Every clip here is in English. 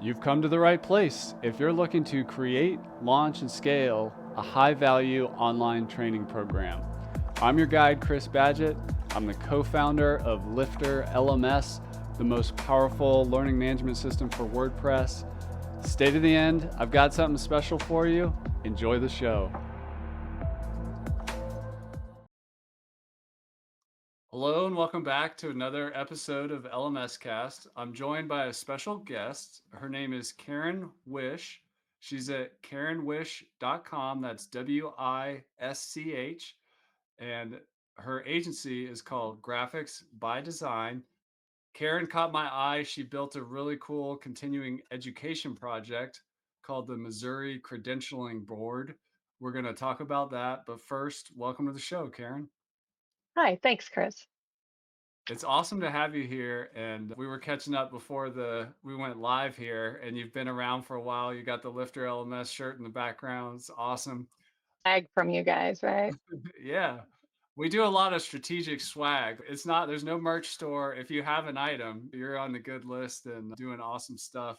You've come to the right place if you're looking to create, launch, and scale a high value online training program. I'm your guide, Chris Badgett. I'm the co founder of LifterLMS, the most powerful learning management system for WordPress. Stay to the end. I've got something special for you. Enjoy the show. Hello and welcome back to another episode of LMS Cast. I'm joined by a special guest. Her name is Karen Wish. She's at KarenWish.com. That's WISCH. And her agency is called Graphics by Design. Karen caught my eye. She built a really cool continuing education project called the Missouri Credentialing Board. We're going to talk about that. But first, welcome to the show, Karen. Hi, thanks, Chris. It's awesome to have you here. And we were catching up before we went live here, and you've been around for a while. You got the Lifter LMS shirt in the background. It's awesome. Ag from you guys, right? Yeah. We do a lot of strategic swag. There's no merch store. If you have an item, you're on the good list and doing awesome stuff.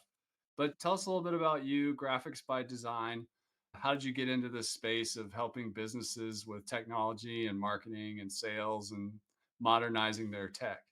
But tell us a little bit about you, Graphics by Design. How did you get into this space of helping businesses with technology and marketing and sales and modernizing their tech?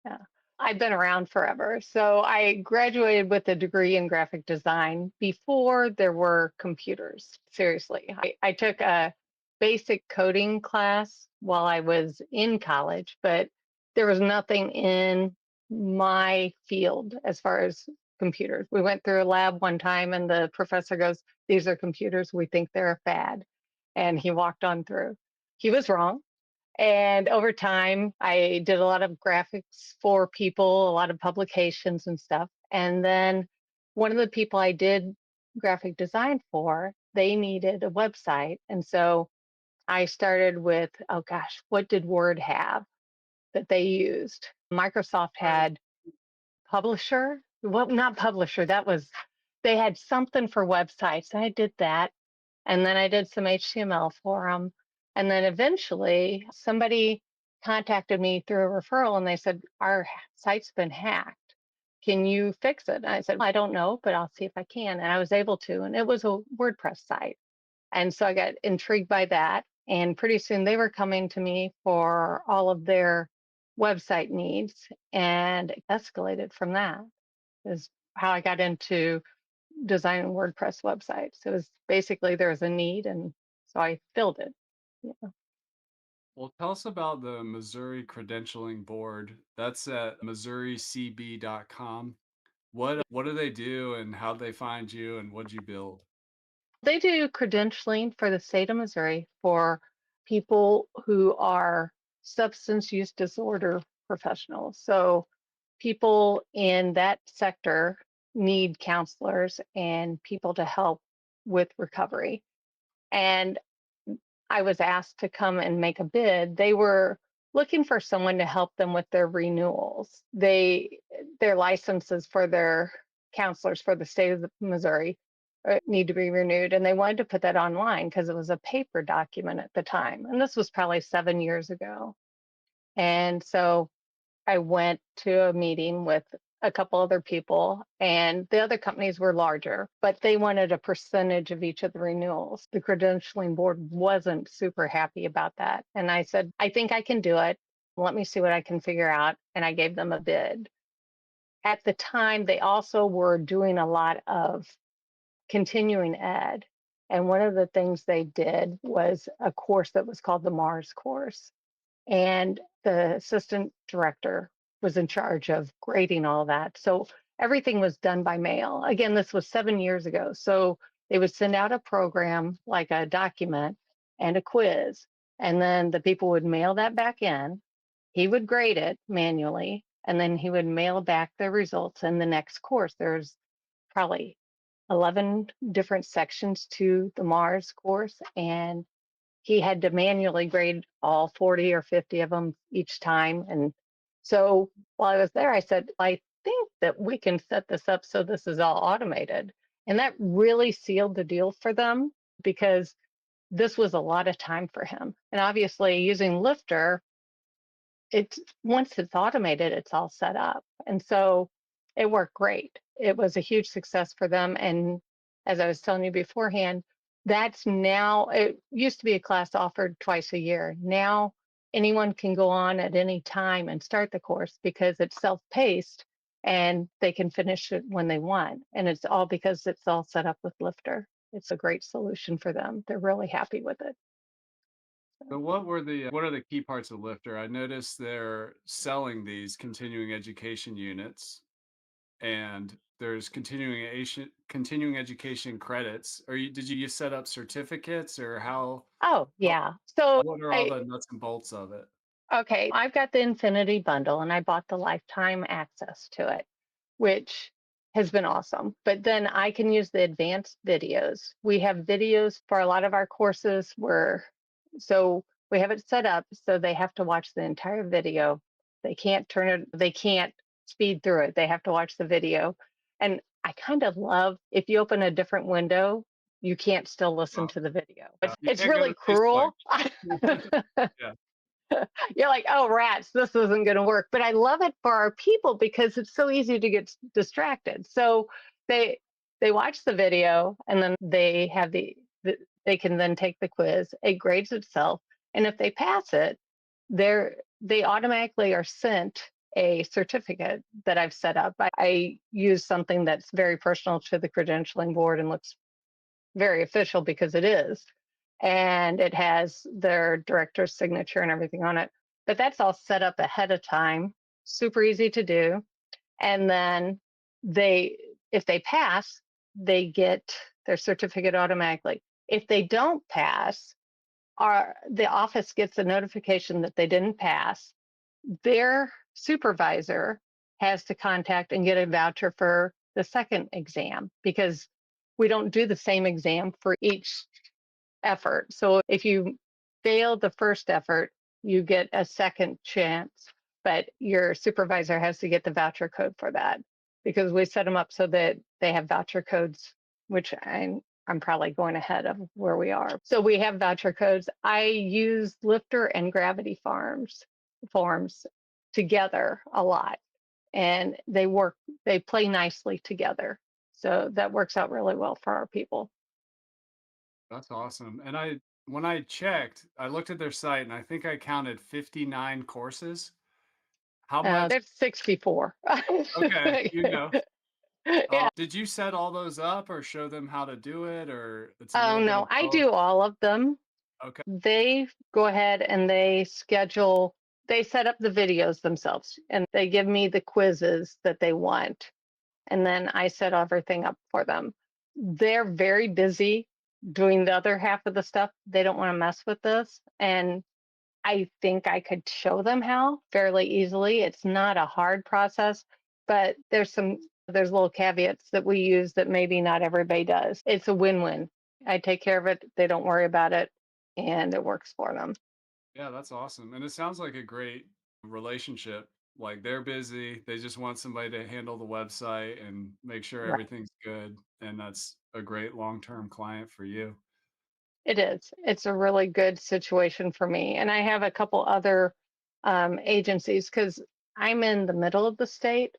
Yeah. I've been around forever. So I graduated with a degree in graphic design before there were computers. Seriously. I took a basic coding class while I was in college, but there was nothing in my field as far as computers. We went through a lab one time and the professor goes, "These are computers. We think they're a fad." And he walked on through. He was wrong. And over time, I did a lot of graphics for people, a lot of publications and stuff. And then one of the people I did graphic design for, they needed a website. And so I started with, oh gosh, what did Word have that they used? Microsoft Right. had Publisher. Well, not Publisher, they had something for websites. I did that. And then I did some HTML for them. And then eventually somebody contacted me through a referral and they said, "Our site's been hacked. Can you fix it?" And I said, "I don't know, but I'll see if I can." And I was able to. And it was a WordPress site. And so I got intrigued by that. And pretty soon they were coming to me for all of their website needs and it escalated from that is how I got into designing WordPress websites. It was basically there was a need, and so I filled it. Yeah. Well, tell us about the Missouri Credentialing Board. That's at missouricb.com. What do they do and how do they find you and what'd you build? They do credentialing for the state of Missouri for people who are substance use disorder professionals. So people in that sector need counselors and people to help with recovery. And I was asked to come and make a bid. They were looking for someone to help them with their renewals. Their licenses for their counselors for the state of Missouri need to be renewed, and they wanted to put that online because it was a paper document at the time. And this was probably 7 years ago. And so I went to a meeting with a couple other people, and the other companies were larger, but they wanted a percentage of each of the renewals. The credentialing board wasn't super happy about that. And I said, "I think I can do it. Let me see what I can figure out." And I gave them a bid. At the time, they also were doing a lot of continuing ed. And one of the things they did was a course that was called the Mars course. And the assistant director was in charge of grading all that. So everything was done by mail. Again, this was 7 years ago. So they would send out a program like a document and a quiz, and then the people would mail that back in. He would grade it manually, and then he would mail back the results in the next course. There's probably 11 different sections to the Mars course, and he had to manually grade all 40 or 50 of them each time. And so while I was there, I said, "I think that we can set this up so this is all automated." And that really sealed the deal for them because this was a lot of time for him. And obviously, using Lifter, it's once it's automated, it's all set up. And so it worked great. it was a huge success for them. And as I was telling you beforehand, that's now, it used to be a class offered twice a year. Now anyone can go on at any time and start the course because it's self-paced and they can finish it when they want. And it's all because it's all set up with Lifter. It's a great solution for them. They're really happy with it. So what are the key parts of Lifter? I noticed they're selling these continuing education units, and there's continuing education credits. Did you set up certificates, or how Oh, what yeah. So what are all I the nuts and bolts of it? okay, I've got the Infinity bundle and I bought the lifetime access to it, which has been awesome. But then I can use the advanced videos. We have videos for a lot of our courses where, so we have it set up so they have to watch the entire video. They can't turn it, they can't speed through it. They have to watch the video. And I kind of love if you open a different window, you can't still listen Oh, to the video. yeah. You It's can't go really to Facebook. cruel. Yeah, You're like, oh, rats, this isn't going to work. But I love it for our people because it's so easy to get distracted. So they they watch the video and then they have they can then take the quiz. It grades itself, and if they pass it, they automatically are sent a certificate that I've set up. I use something that's very personal to the credentialing board and looks very official because it is. And it has their director's signature and everything on it. But that's all set up ahead of time, super easy to do. And then if they pass, they get their certificate automatically. If they don't pass, the office gets a notification that they didn't pass. Their supervisor has to contact and get a voucher for the second exam because we don't do the same exam for each effort. So if you fail the first effort, you get a second chance, but your supervisor has to get the voucher code for that because we set them up so that they have voucher codes, which I'm probably going ahead of where we are. So we have voucher codes. I use Lifter and Gravity forms together a lot, and they play nicely together. So that works out really well for our people. that's awesome. And when I checked, I looked at their site and I think I counted 59 courses. How much? There's 64. Okay, you go. Yeah. Did you set all those up or show them how to do it, or it's a Oh, little bit no, of I both? do all of them. Okay. They go ahead and they set up the videos themselves and they give me the quizzes that they want. And then I set everything up for them. They're very busy doing the other half of the stuff. They don't want to mess with this. And I think I could show them how fairly easily. It's not a hard process, but there's little caveats that we use that maybe not everybody does. It's a win-win. I take care of it, they don't worry about it, and it works for them. Yeah, that's awesome. And it sounds like a great relationship. Like they're busy, they just want somebody to handle the website and make sure Right. everything's good. And that's a great long-term client for you. It is. It's a really good situation for me. And I have a couple other agencies because I'm in the middle of the state.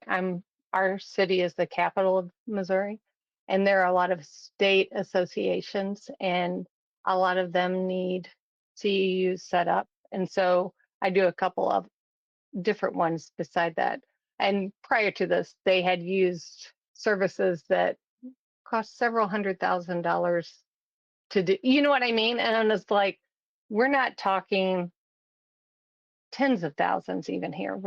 Our city is the capital of Missouri, and there are a lot of state associations, and a lot of them need CEUs set up. And so I do a couple of different ones beside that. And prior to this, they had used services that cost several $100,000 to do, you know what I mean? And it's like, we're not talking tens of thousands even here.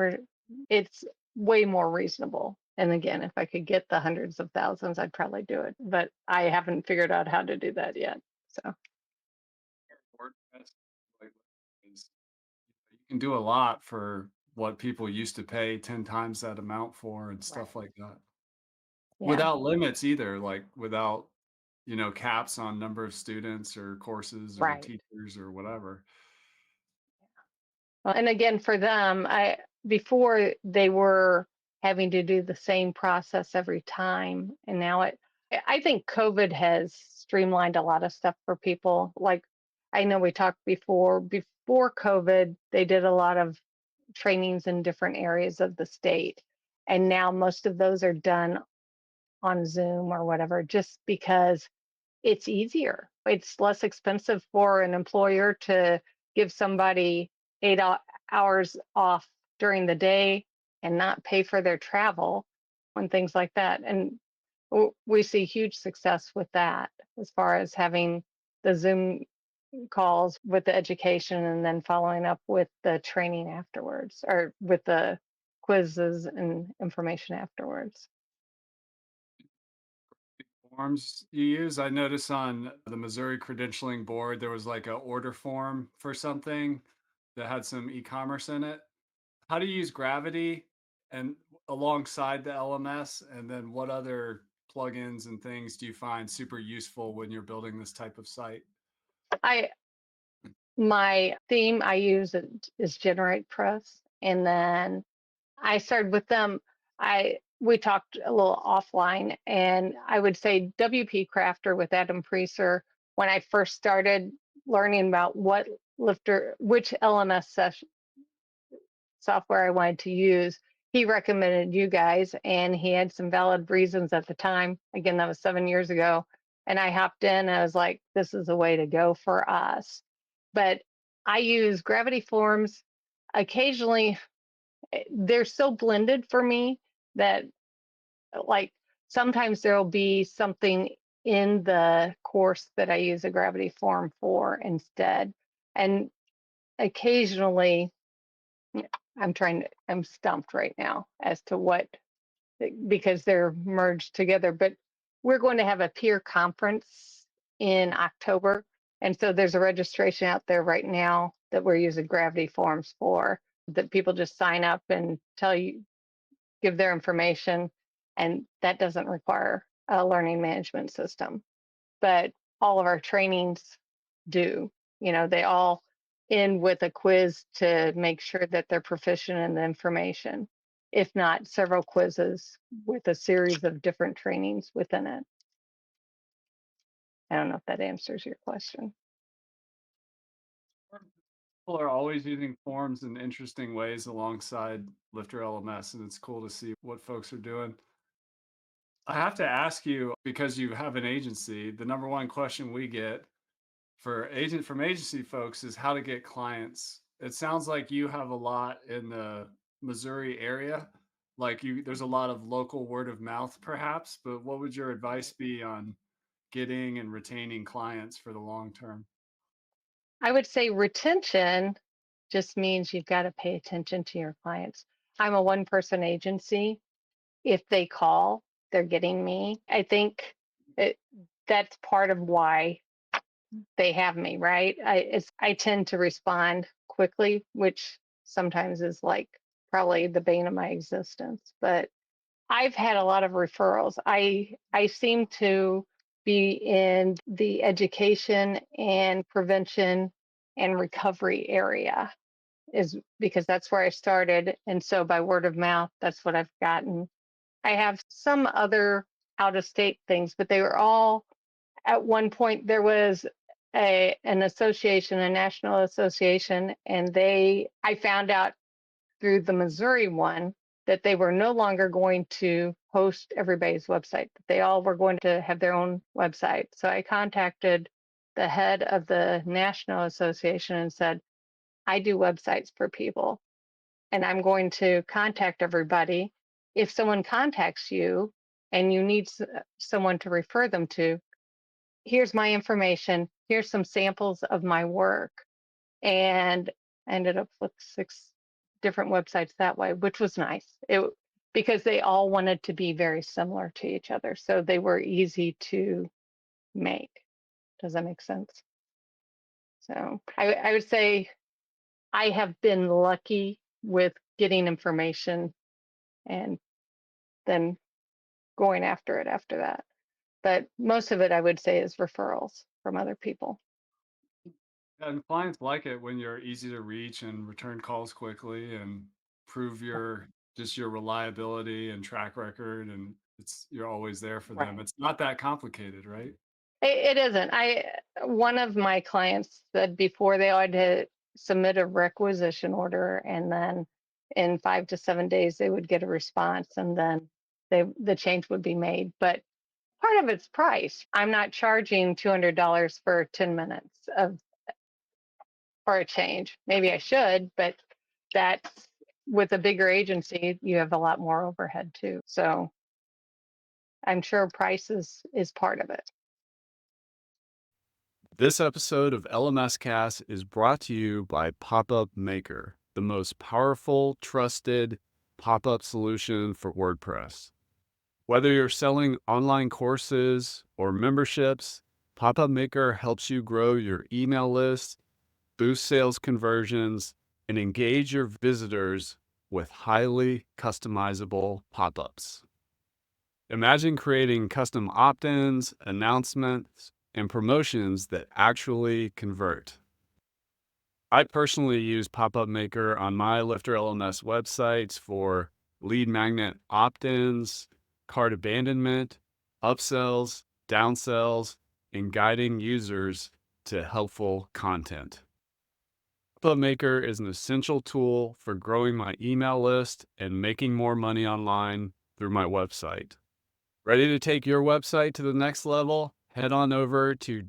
It's way more reasonable. And again, if I could get the hundreds of thousands, I'd probably do it. But I haven't figured out how to do that yet. So, WordPress, like, is you can do a lot for what people used to pay 10 times that amount for and stuff right. like that. Yeah. Without limits either, like without, caps on number of students or courses or Right. teachers or whatever. Well, and again, for them, before they were having to do the same process every time, and now I think COVID has streamlined a lot of stuff for people. Like I know we talked before COVID, they did a lot of trainings in different areas of the state, and now most of those are done on Zoom or whatever, just because it's easier. It's less expensive for an employer to give somebody 8 hours off during the day and not pay for their travel and things like that. And we see huge success with that as far as having the Zoom calls with the education and then following up with the training afterwards or with the quizzes and information afterwards. Forms you use? I noticed on the Missouri Credentialing Board, there was like a order form for something that had some e-commerce in it. How do you use Gravity and alongside the LMS? And then what other plugins and things do you find super useful when you're building this type of site? I My theme I use is Generate Press, and then I started with them. I We talked a little offline, and I would say WP Crafter with Adam Preeser. When I first started learning about which LMS software I wanted to use, he recommended you guys, and he had some valid reasons at the time. Again, that was 7 years ago, and I hopped in. And I was like, "This is the way to go for us." But I use Gravity Forms occasionally. They're so blended for me that, like, sometimes there'll be something in the course that I use a Gravity Form for instead, and occasionally I'm stumped right now as to what, because they're merged together. But we're going to have a peer conference in October. And so there's a registration out there right now that we're using Gravity Forms for, that people just sign up and give their information. And that doesn't require a learning management system. But all of our trainings do. They all end with a quiz to make sure that they're proficient in the information, if not several quizzes with a series of different trainings within it. I don't know if that answers your question. People are always using forms in interesting ways alongside Lifter LMS, and it's cool to see what folks are doing. I have to ask you, because you have an agency, the number one question we get from agency folks is how to get clients. It sounds like you have a lot in the Missouri area. Like there's a lot of local word of mouth, perhaps. But what would your advice be on getting and retaining clients for the long term? I would say retention just means you've got to pay attention to your clients. I'm a one person agency. If they call, they're getting me. I think it, that's part of why they have me, right? I tend to respond quickly, which sometimes is like probably the bane of my existence. But I've had a lot of referrals. I seem to be in the education and prevention and recovery area, is because that's where I started. And so by word of mouth, that's what I've gotten. I have some other out of state things, but they were all, at one point there was an association, a national association, and I found out through the Missouri one that they were no longer going to host everybody's website, that they all were going to have their own website. So I contacted the head of the national association and said, I do websites for people, and I'm going to contact everybody. If someone contacts you and you need someone to refer them to, here's my information, here's some samples of my work. And I ended up with 6 different websites that way, which was nice. Because they all wanted to be very similar to each other. So they were easy to make. Does that make sense? So I would say I have been lucky with getting information and then going after it after that. But most of it, I would say, is referrals from other people. And clients like it when you're easy to reach and return calls quickly and prove your reliability and track record, and you're always there for them. Right. It's not that complicated, right? It isn't. One of my clients said before they had to submit a requisition order, and then in 5 to 7 days they would get a response, and then the change would be made. But part of it's price. I'm not charging $200 for 10 minutes of for a change. Maybe I should, but that's with a bigger agency, you have a lot more overhead too. So I'm sure price is part of it. This episode of LMS Cast is brought to you by Pop-Up Maker, the most powerful, trusted pop-up solution for WordPress. Whether you're selling online courses or memberships, Pop-Up Maker helps you grow your email list, boost sales conversions, and engage your visitors with highly customizable pop-ups. Imagine creating custom opt-ins, announcements, and promotions that actually convert. I personally use Pop-Up Maker on my LifterLMS websites for lead magnet opt-ins, cart abandonment, upsells, downsells, and guiding users to helpful content. Pop-Up Maker is an essential tool for growing my email list and making more money online through my website. Ready to take your website to the next level? Head on over to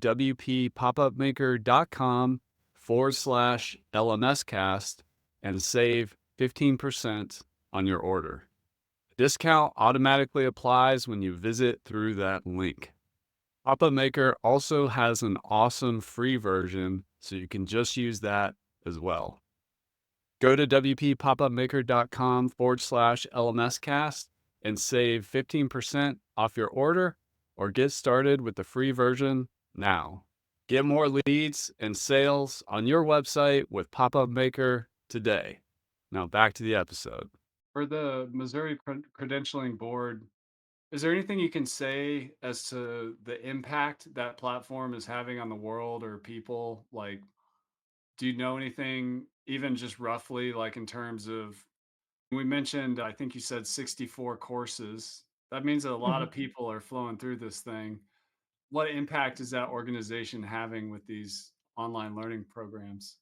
wppopupmaker.com/LMScast and save 15% on your order. Discount automatically applies when you visit through that link. Pop-Up Maker also has an awesome free version, so you can just use that as well. Go to wppopupmaker.com/LMScast and save 15% off your order or get started with the free version now. Get more leads and sales on your website with Pop-Up Maker today. Now back to the episode. For the Missouri Credentialing Board, is there anything you can say as to the impact that platform is having on the world or people? Like, do you know anything, even just roughly, like in terms of, we mentioned, I think you said 64 courses. That means that a lot Mhm. of people are flowing through this thing. What impact is that organization having with these online learning programs?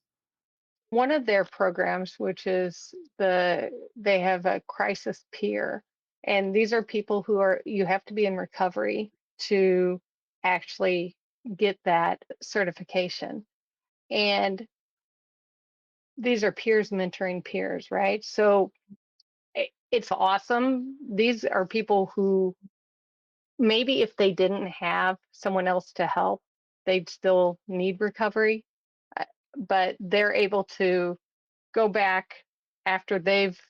One of their programs, which is they have a crisis peer, and these are people who are you have to be in recovery to actually get that certification. And these are peers mentoring peers, right? So it's awesome. These are people who maybe if they didn't have someone else to help, they'd still need recovery, uh, but they're able to go back after they've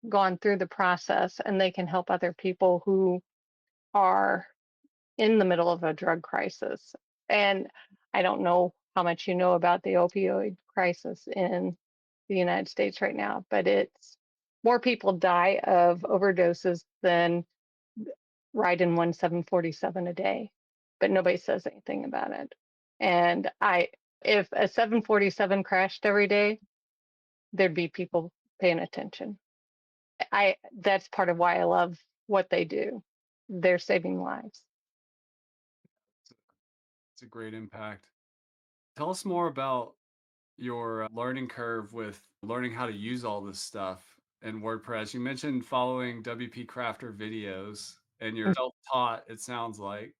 gone through the process and they can help other people who are in the middle of a drug crisis. And I don't know how much you know about the opioid crisis in the United States right now, but it's more people die of overdoses than ride in one 747 a day, but nobody says anything about it. And if a 747 crashed every day, there'd be people paying attention. That's part of why I love what they do. They're saving lives. It's a great impact. Tell us more about your learning curve with learning how to use all this stuff in WordPress. You mentioned following WP Crafter videos and you're Mm. self-taught, it sounds like.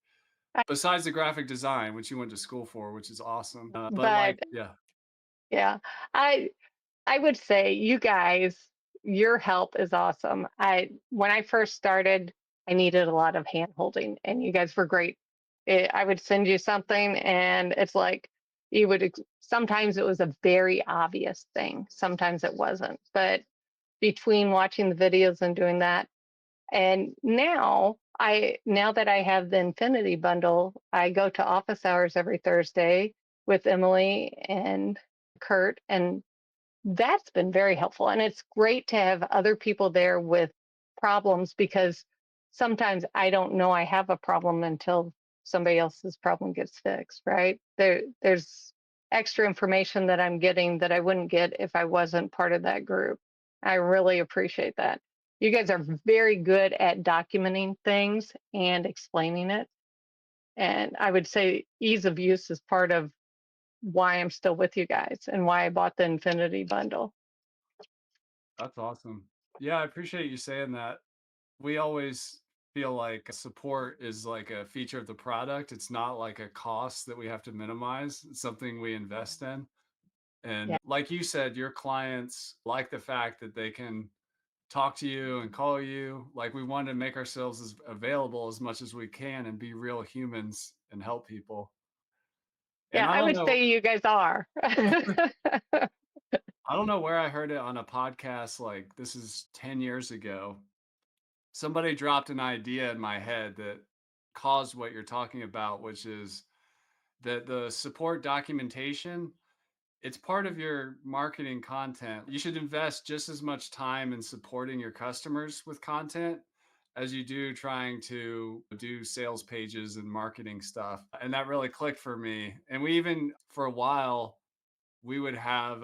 I- Besides the graphic design, which you went to school for, which is awesome. But like, But yeah, yeah, I I would say you guys, your help is awesome. I When I first started, I needed a lot of hand holding, and you guys were great. I would send you something, and it's like sometimes it was a very obvious thing, sometimes it wasn't. But between watching the videos and doing that, and now that I have the Infinity bundle, I go to office hours every Thursday with Emily and Kurt, and that's been very helpful. And it's great to have other people there with problems because sometimes I don't know I have a problem until somebody else's problem gets fixed, right? There's extra information that I'm getting that I wouldn't get if I wasn't part of that group. I really appreciate that. You guys are very good at documenting things and explaining it. And I would say ease of use is part of why I'm still with you guys and why I bought the Infinity bundle. that's awesome. Yeah, I appreciate you saying that. We always feel like support is like a feature of the product. It's not like a cost that we have to minimize. It's something we invest in. Yeah. And like you said, your clients like the fact that they can talk to you and call you. Like we want to make ourselves as available as much as we can and be real humans and help people. And Yeah, I would say you guys are. I don't know where I heard it on a podcast. Like this is 10 years ago. Somebody dropped an idea in my head that caused what you're talking about, which is that the support documentation, it's part of your marketing content. You should invest just as much time in supporting your customers with content as you do trying to do sales pages and marketing stuff. And that really clicked for me. And we even, for a while, we would have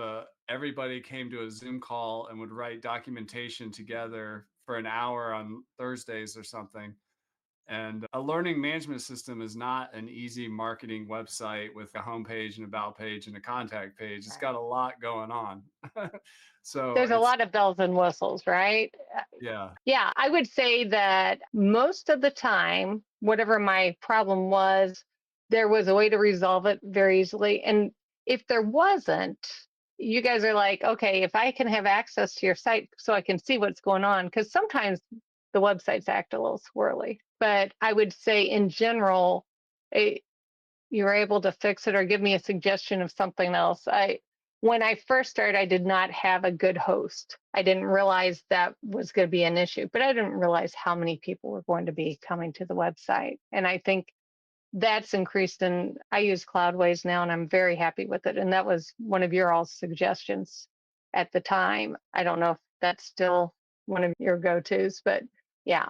everybody came to a Zoom call and would write documentation together for an hour on Thursdays or something. And a learning management system is not an easy marketing website with a homepage and about page and a contact page. It's got a Right. lot going on. So There's a it's, lot of bells and whistles, right? yeah, Yeah, I would say that most of the time, whatever my problem was, there was a way to resolve it very easily. And if there wasn't, you guys are like, okay, if I can have access to your site so I can see what's going on, because sometimes the websites act a little swirly. But I would say in general, it, you were able to fix it or give me a suggestion of something else. When I first started, I did not have a good host. I didn't realize that was going to be an issue, but I didn't realize how many people were going to be coming to the website. And I think that's increased, and I use Cloudways now and I'm very happy with it. And that was one of your all's suggestions at the time. I don't know if that's still one of your go-tos, but yeah,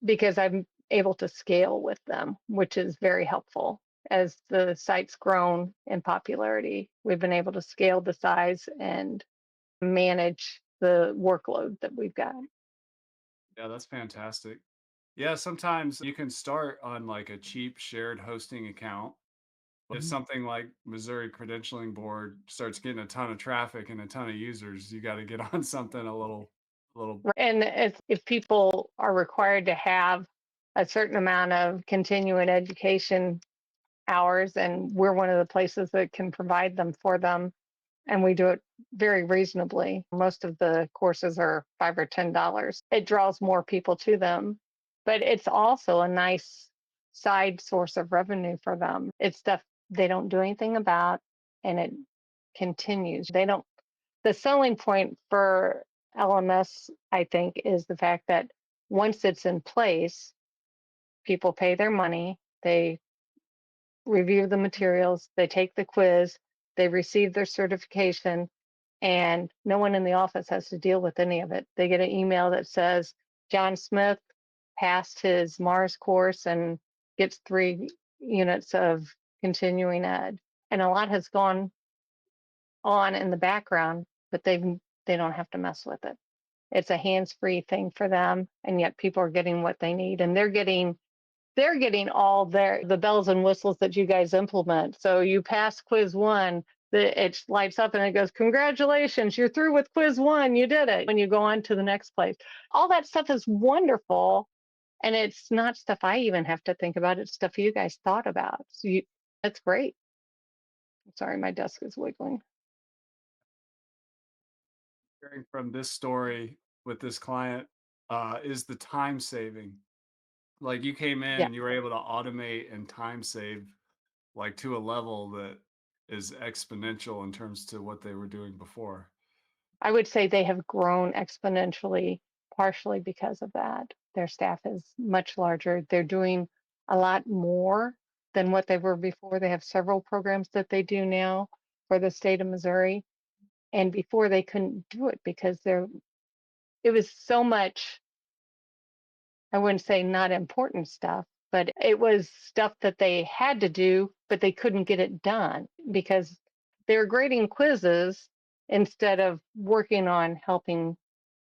because I'm able to scale with them, which is very helpful. As the site's grown in popularity, we've been able to scale the size and manage the workload that we've got. yeah, that's fantastic. Yeah, sometimes you can start on like a cheap shared hosting account. If something like Missouri Credentialing Board starts getting a ton of traffic and a ton of users, you got to get on something a little. And if people are required to have a certain amount of continuing education hours, and we're one of the places that can provide them for them, and we do it very reasonably. Most of the courses are $5 or $10. It draws more people to them, but it's also a nice side source of revenue for them. It's stuff they don't do anything about, and it continues. They don't. The selling point for LMS, I think, is the fact that once it's in place, people pay their money, they review the materials, they take the quiz, they receive their certification, and no one in the office has to deal with any of it. They get an email that says John Smith passed his Mars course and gets 3 units of continuing ed. And a lot has gone on in the background, but they don't have to mess with it. It's a hands-free thing for them, and yet people are getting what they need, and they're getting all the bells and whistles that you guys implement. So you pass quiz one, it lights up and it goes, congratulations, you're through with quiz one, you did it. When you go on to the next place, all that stuff is wonderful. And it's not stuff I even have to think about. It's stuff you guys thought about. That's great. Sorry, my desk is wiggling. Hearing from this story with this client is the time saving. Like you came in Yeah. and you were able to automate and time save like to a level that is exponential in terms to what they were doing before. I would say they have grown exponentially, partially because of that. Their staff is much larger. They're doing a lot more than what they were before. They have several programs that they do now for the state of Missouri. And before they couldn't do it because it was so much, I wouldn't say not important stuff, but it was stuff that they had to do, but they couldn't get it done because they were grading quizzes instead of working on helping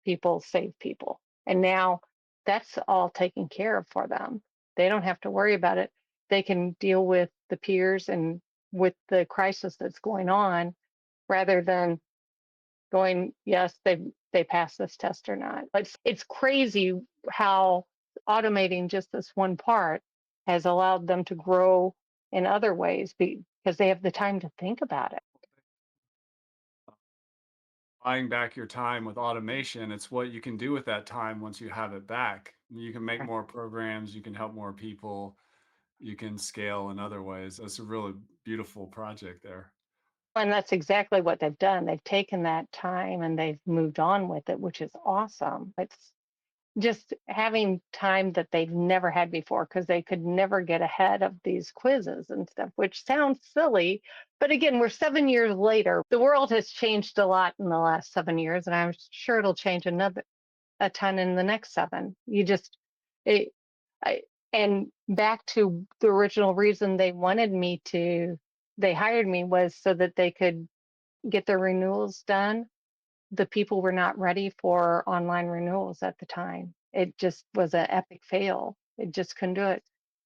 people save people. And now that's all taken care of for them. They don't have to worry about it. They can deal with the peers and with the crisis that's going on rather than going, yes, they pass this test or not. It's crazy how automating just this one part has allowed them to grow in other ways because they have the time to think about it. Buying back your time with automation, it's what you can do with that time once you have it back. You can make more programs, you can help more people, you can scale in other ways. That's a really beautiful project there. And that's exactly what they've done. They've taken that time and they've moved on with it, which is awesome. It's just having time that they've never had before because they could never get ahead of these quizzes and stuff, which sounds silly. But again, we're 7 years later. The world has changed a lot in the last 7 years, and I'm sure it'll change a ton in the next seven. You just, it, I, and back to the original reason they hired me was so that they could get their renewals done. The people were not ready for online renewals at the time. It just was an epic fail. It just couldn't do it.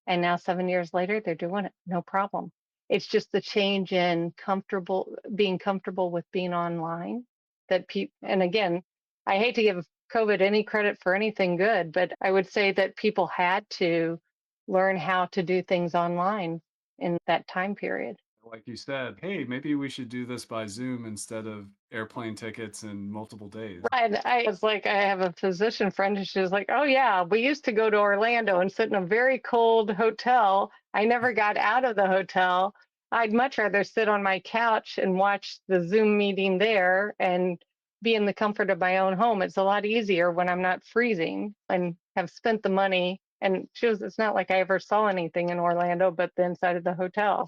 And now 7 years later, they're doing it, no problem. It's just the change in being comfortable with being online that people, and again, I hate to give COVID any credit for anything good, but I would say that people had to learn how to do things online in that time period. Like you said, hey, maybe we should do this by Zoom instead of airplane tickets in multiple days. And I was like, I have a physician friend, and she was like, oh, yeah, we used to go to Orlando and sit in a very cold hotel. I never got out of the hotel. I'd much rather sit on my couch and watch the Zoom meeting there and be in the comfort of my own home. It's a lot easier when I'm not freezing and have spent the money. And she was, it's not like I ever saw anything in Orlando but the inside of the hotel.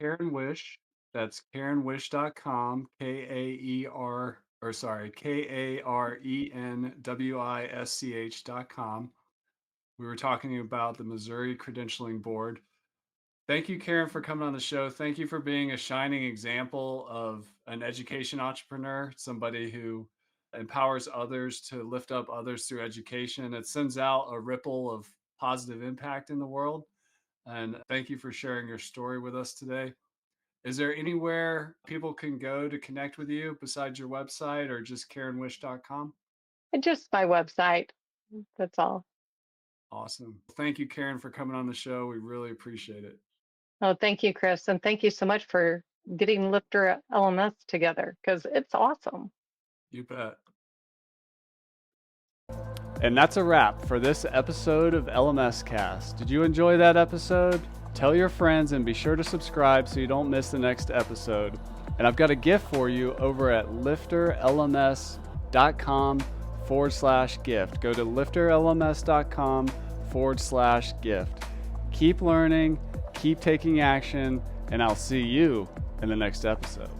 Karen Wish, that's KarenWish.com, K-A-E-R, or sorry, KarenWisch.com. We were talking about the Missouri Credentialing Board. Thank you, Karen, for coming on the show. Thank you for being a shining example of an education entrepreneur, somebody who empowers others to lift up others through education. It sends out a ripple of positive impact in the world. And thank you for sharing your story with us today. Is there anywhere people can go to connect with you besides your website or just KarenWish.com? And just my website. That's all. Awesome. Thank you, Karen, for coming on the show. We really appreciate it. Oh, thank you, Chris. And thank you so much for getting Lifter LMS together because it's awesome. You bet. And that's a wrap for this episode of LMS Cast. Did you enjoy that episode? Tell your friends and be sure to subscribe so you don't miss the next episode. And I've got a gift for you over at LifterLMS.com/gift. Go to LifterLMS.com/gift. Keep learning, keep taking action, and I'll see you in the next episode.